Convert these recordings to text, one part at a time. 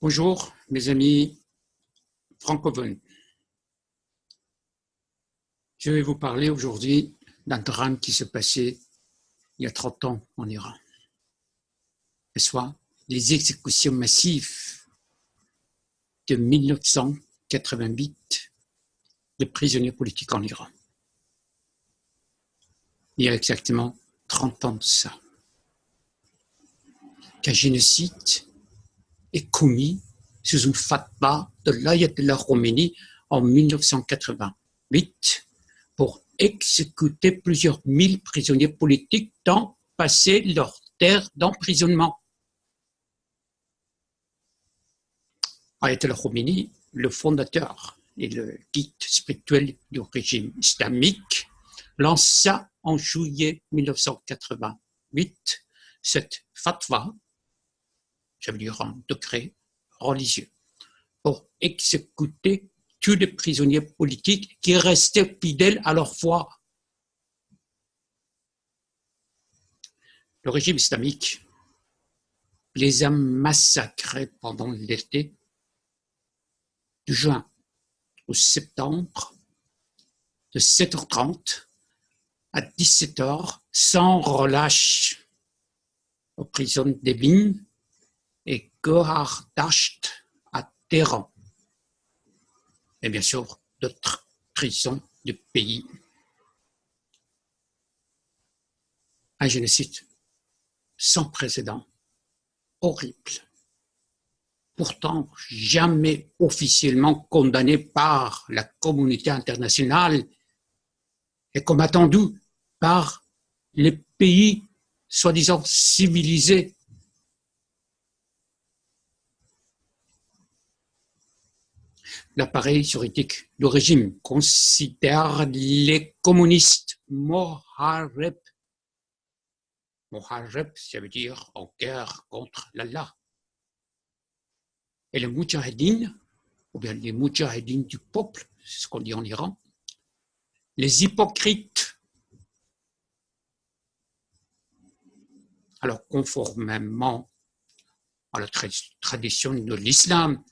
Bonjour mes amis francophones. Je vais vous parler aujourd'hui d'un drame qui s'est passé il y a 30 ans en Iran, soit les exécutions massives de 1988 de prisonniers politiques en Iran. Il y a exactement 30 ans de ça, qu'un génocide est commis sous une fatwa de l'Ayatollah Khomeini en 1988 pour exécuter plusieurs mille prisonniers politiques tant passer leur terre d'emprisonnement. Ayatollah Khomeini, le fondateur et le guide spirituel du régime islamique, lança en juillet 1988 cette fatwa, ça veut dire un décret religieux, pour exécuter tous les prisonniers politiques qui restaient fidèles à leur foi. Le régime islamique les a massacrés pendant l'été, de juin au septembre, de 7h30 à 17h, sans relâche, aux prisons d'Evin et Gohardasht à Téhéran, et bien sûr d'autres prisons du pays. Un génocide sans précédent, horrible, pourtant jamais officiellement condamné par la communauté internationale et comme attendu par les pays soi-disant civilisés. L'appareil juridique du régime considère les communistes Mohareb. Mohareb, ça veut dire en guerre contre l'Allah. Et les Moudjahidines, ou bien les Moudjahidines du peuple, c'est ce qu'on dit en Iran, les hypocrites. Alors, conformément à la tradition de l'islam,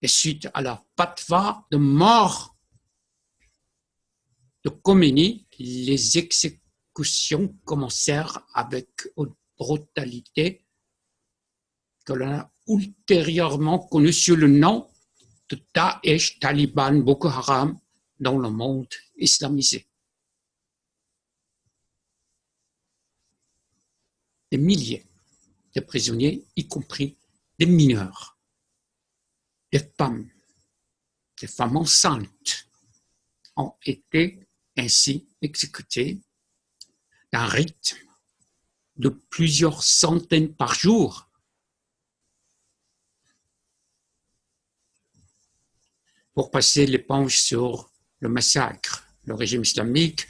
et suite à la fatwa de mort de Khomeini, les exécutions commencèrent avec une brutalité que l'on a ultérieurement connue sous le nom de Daesh, Taliban, Boko Haram dans le monde islamisé. Des milliers de prisonniers, y compris des mineurs, des femmes enceintes, ont été ainsi exécutés d'un rythme de plusieurs centaines par jour. Pour passer l'éponge sur le massacre, le régime islamique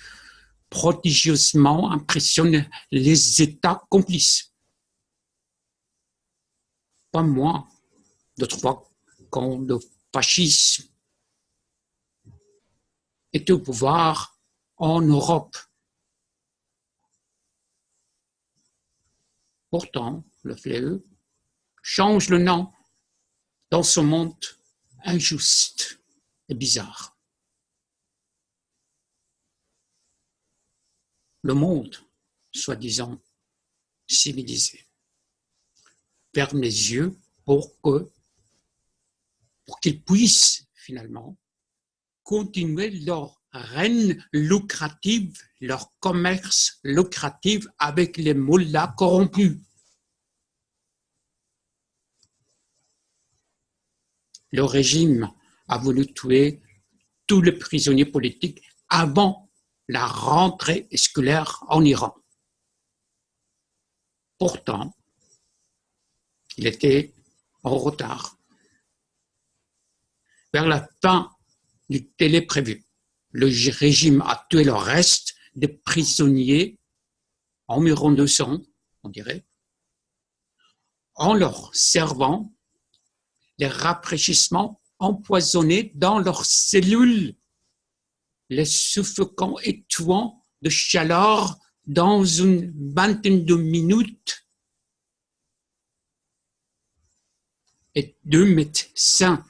prodigieusement impressionne les États complices. Pas moins de 3 quand le fascisme était au pouvoir en Europe. Pourtant, le fléau change le nom dans ce monde injuste et bizarre. Le monde, soi-disant civilisé, ferme les yeux pour qu'ils puissent finalement continuer leur règne lucrative, leur commerce lucratif avec les mollahs corrompus. Le régime a voulu tuer tous les prisonniers politiques avant la rentrée scolaire en Iran. Pourtant, il était en retard. Vers la fin du délai prévu, le régime a tué le reste des prisonniers, environ 200, on dirait, en leur servant les rafraîchissements empoisonnés dans leurs cellules, les suffocant et tuant de chaleur dans une vingtaine de minutes. et 2 médecins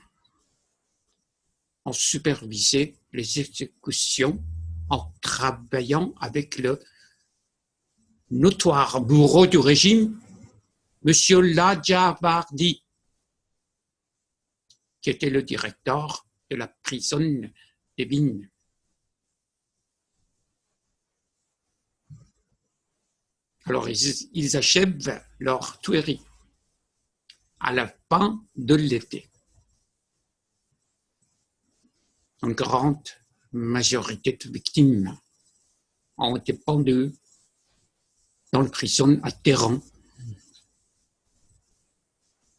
ont supervisé les exécutions en travaillant avec le notoire bourreau du régime, M. Lajavardi, qui était le directeur de la prison des Vignes. Alors, ils achèvent leur tuerie à la fin de l'été. Une grande majorité de victimes ont été pendues dans les prisons à Téhéran.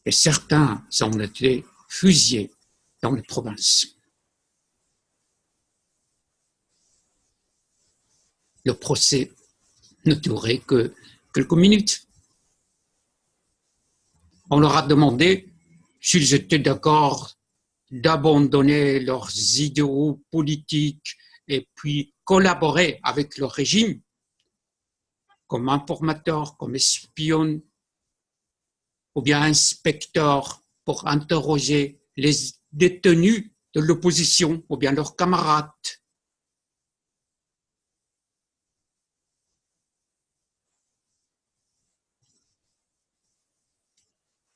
Et certains ont été fusillés dans les provinces. Le procès ne durait que quelques minutes. On leur a demandé s'ils étaient d'accord d'abandonner leurs idéaux politiques et puis collaborer avec le régime comme informateurs, comme espions, ou bien inspecteurs pour interroger les détenus de l'opposition ou bien leurs camarades.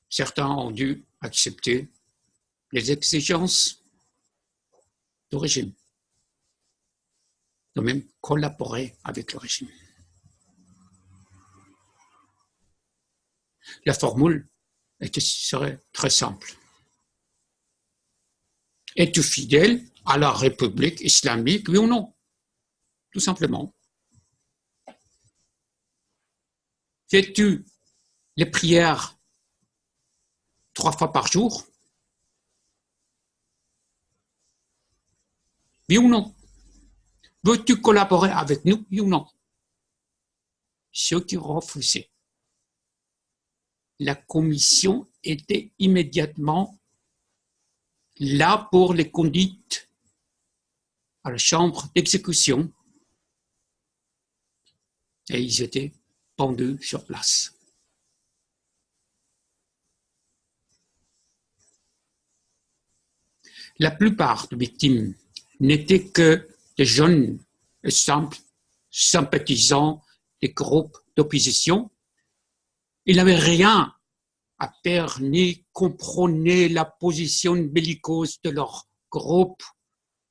Certains ont dû accepter les exigences du régime, de même collaborer avec le régime. La formule serait très simple. Es-tu fidèle à la République islamique, oui ou non? Tout simplement. Fais-tu les prières 3 fois par jour? Oui ou non? Veux-tu collaborer avec nous, oui ou non? Ceux qui refusaient. La commission était immédiatement là pour les conduites à la chambre d'exécution et ils étaient pendus sur place. La plupart des victimes n'étaient que des jeunes et simples sympathisants des groupes d'opposition. Ils n'avaient rien à faire ni comprenaient la position belliqueuse de leur groupe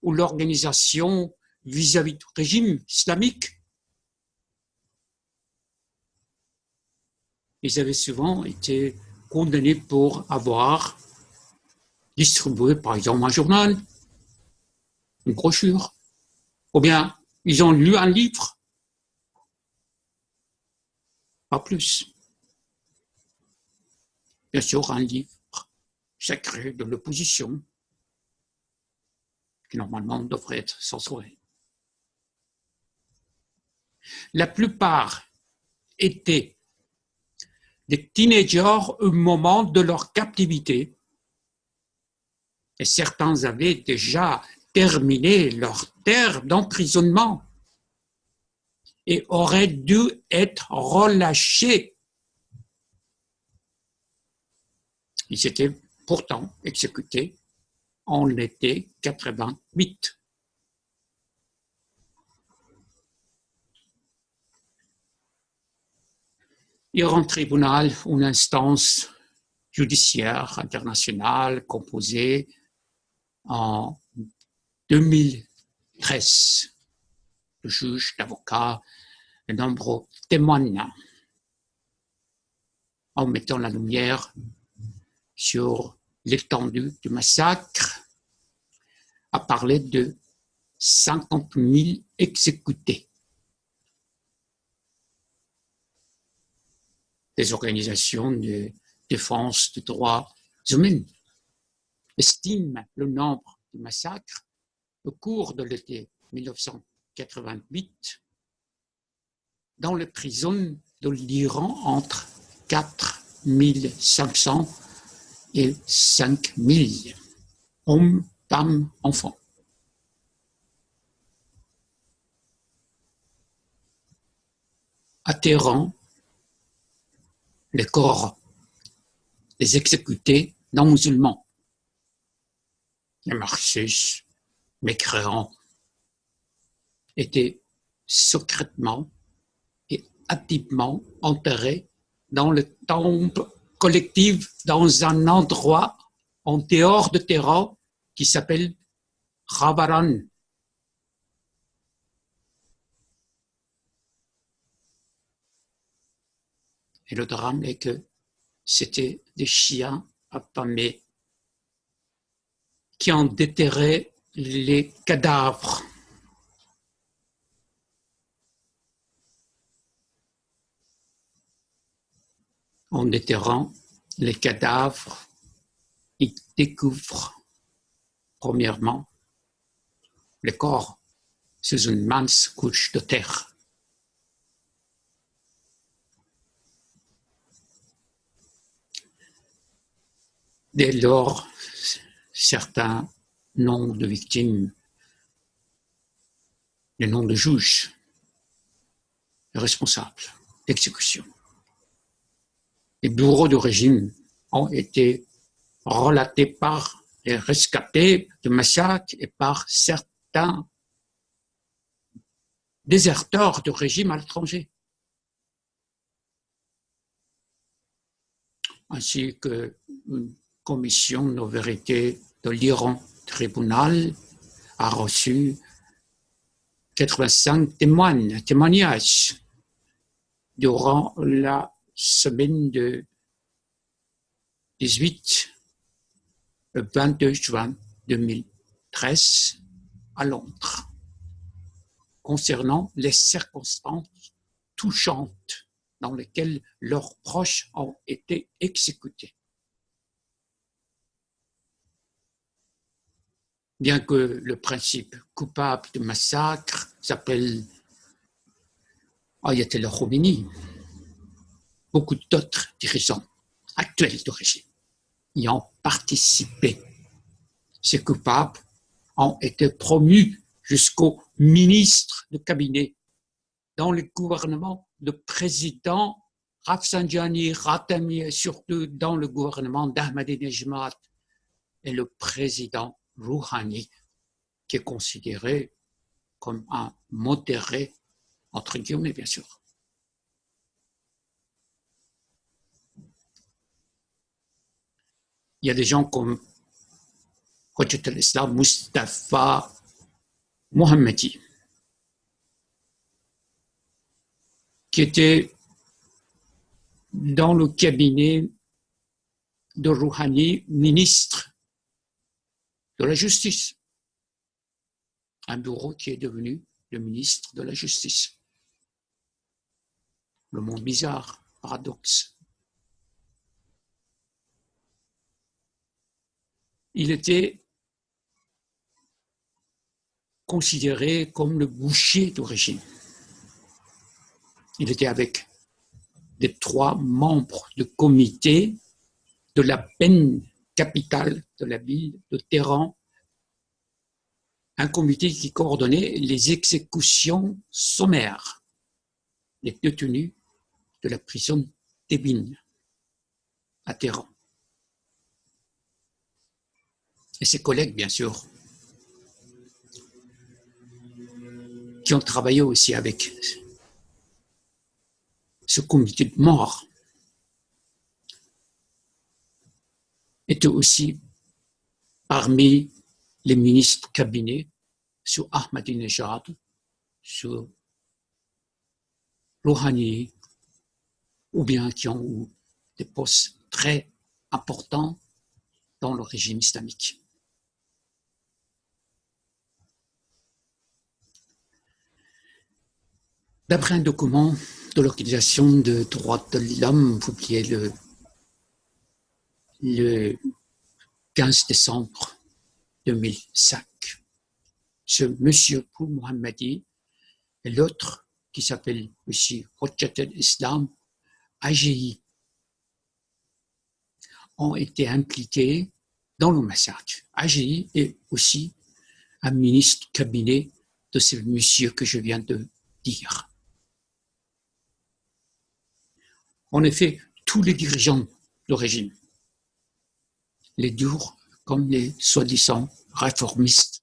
ou l'organisation vis-à-vis du régime islamique. Ils avaient souvent été condamnés pour avoir distribué, par exemple, un journal, une brochure, ou bien ils ont lu un livre, pas plus. Bien sûr, un livre sacré de l'opposition, qui normalement devrait être censuré. La plupart étaient des teenagers au moment de leur captivité, et certains avaient déjà terminé leur terme d'emprisonnement et auraient dû être relâchés. Ils étaient pourtant exécutés en l'été 88. Iran Tribunal, une instance judiciaire internationale composée en 2013 de juges, d'avocats, de nombreux témoins en mettant la lumière sur l'étendue du massacre, a parlé de 50 000 exécutés. Des organisations de défense des droits humains estiment le nombre de massacres au cours de l'été 1988 dans les prisons de l'Iran entre 4 500 et 5 000 hommes, femmes, enfants. À Téhéran, les corps des exécutés non musulmans, les marxistes, mécréants, étaient secrètement et hâtivement enterrés dans le tombe collectif dans un endroit en dehors de Téhéran qui s'appelle Khavaran. Et le drame est que c'était des chiens affamés qui ont déterré les cadavres. En déterrant les cadavres, ils découvrent premièrement le corps sous une mince couche de terre. Dès lors, certains noms de victimes, les noms de juges, les responsables d'exécution. Les bureaux de régime ont été relatés par les rescapés de massacres et par certains déserteurs de régime à l'étranger, ainsi qu'une commission de vérité de l'Iran tribunal a reçu 85 témoignages durant la semaine de 18 au 22 juin 2013 à Londres, concernant les circonstances touchantes dans lesquelles leurs proches ont été exécutés. Bien que le principe coupable de massacre s'appelle Ayatollah Khomeini, beaucoup d'autres dirigeants actuels du régime y ont participé. Ces coupables ont été promus jusqu'au ministre de cabinet dans le gouvernement du président Rafsanjani, Khatami et surtout dans le gouvernement d'Ahmadinejad et le président Rouhani, qui est considéré comme un modéré, entre guillemets bien sûr. Il y a des gens comme Hojjat al-Islam Mustafa Mohammadi, qui était dans le cabinet de Rouhani, ministre de la Justice, un bureau qui est devenu le ministre de la Justice. Le monde bizarre, paradoxe. Il était considéré comme le boucher du régime. Il était avec les 3 membres du comité de la peine capitale de la ville de Téhéran, un comité qui coordonnait les exécutions sommaires des détenus de la prison d'Evin à Téhéran. Et ses collègues, bien sûr, qui ont travaillé aussi avec ce comité de mort, étaient aussi parmi les ministres cabinets sous Ahmadinejad, sous Rouhani, ou bien qui ont eu des postes très importants dans le régime islamique. D'après un document de l'Organisation des droits de l'homme publié le 15 décembre 2005, ce monsieur Pou Mohammadi et l'autre qui s'appelle M. Hojjat al-Islam AGI ont été impliqués dans le massacre. AGI est aussi un ministre cabinet de ce monsieur que je viens de dire. En effet, tous les dirigeants du régime les durs comme les soi-disant réformistes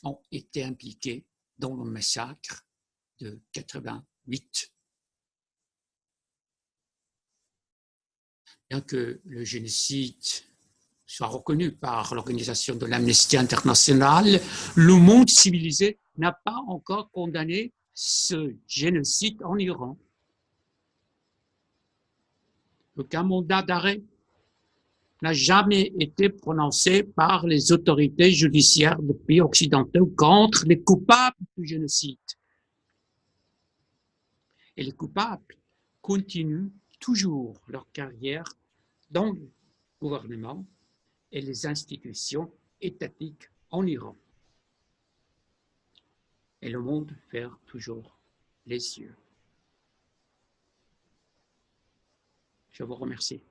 ont été impliqués dans le massacre de 88. Bien que le génocide soit reconnu par l'organisation de l'Amnesty International, le monde civilisé n'a pas encore condamné ce génocide en Iran. Aucun mandat d'arrêt n'a jamais été prononcé par les autorités judiciaires des pays occidentaux contre les coupables du génocide. Et les coupables continuent toujours leur carrière dans le gouvernement et les institutions étatiques en Iran. Et le monde ferme toujours les yeux. Je vous remercie.